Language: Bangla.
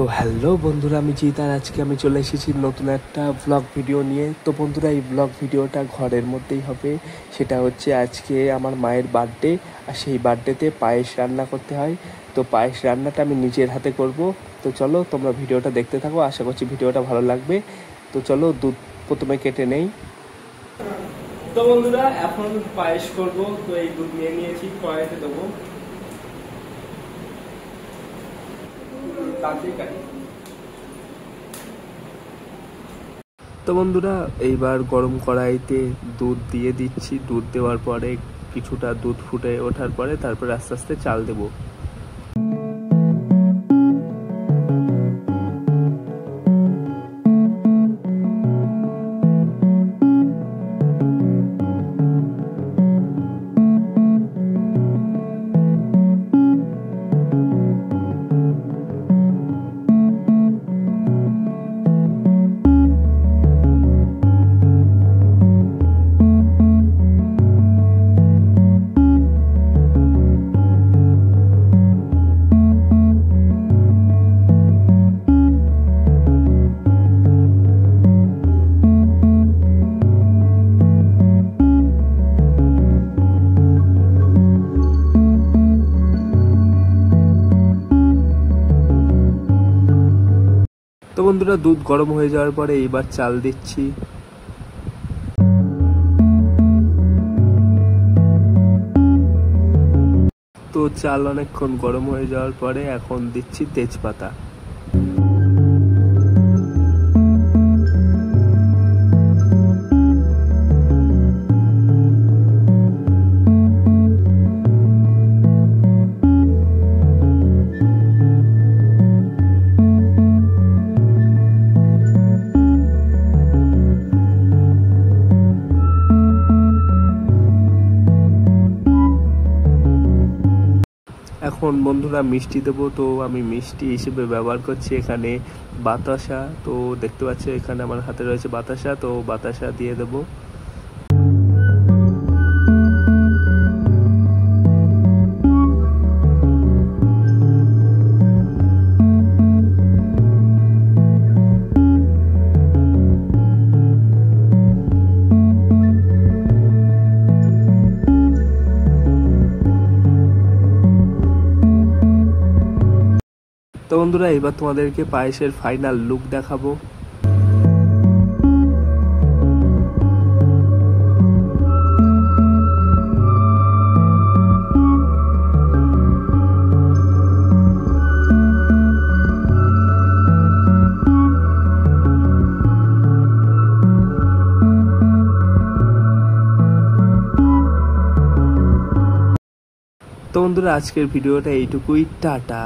তো হ্যালো বন্ধুরা, আমি জিৎ আর আজকে আমি চলে এসেছি নতুন একটা ব্লগ ভিডিও নিয়ে। তো বন্ধুরা, এই ব্লগ ভিডিওটা ঘরের মধ্যেই হবে। সেটা হচ্ছে আজকে আমার মায়ের বার্থডে, আর সেই বার্থডেতে পায়েস রান্না করতে হয়। তো পায়েস রান্নাটা আমি নিজের হাতে করব। তো চলো তোমরা ভিডিওটা দেখতে থাকো, আশা করছি ভিডিওটা ভালো লাগবে। তো চলো দুধ প্রথমে কেটে নেই। তো বন্ধুরা, এখন পায়েস করব। তো এই দুধ নিয়ে নিয়েছি, কড়াইতে দেবো। তো বন্ধুরা, এইবার গরম কড়াইতে দুধ দিয়ে দিচ্ছি। দুধ দেওয়ার পরে কিছুটা দুধ ফুটে ওঠার পরে তারপরে আস্তে আস্তে চাল দেবো। তো বন্ধুরা, দুধ গরম হয়ে যাওয়ার পরে এইবার চাল দিচ্ছি। তো চাল অনেকক্ষণ গরম হয়ে যাওয়ার পরে এখন দিচ্ছি তেজপাতা। এখন বন্ধুরা মিষ্টি দেবো। তো আমি মিষ্টি হিসেবে ব্যবহার করছি এখানে বাতাসা। তো দেখতে পাচ্ছ এখানে আমার হাতে রয়েছে বাতাসা, তো বাতাসা দিয়ে দেবো। তো বন্ধুরা, এবার তোমাদেরকে পায়েসের ফাইনাল লুক দেখাবো। তো বন্ধুরা, আজকের ভিডিওটা এইটুকুই। টাটা।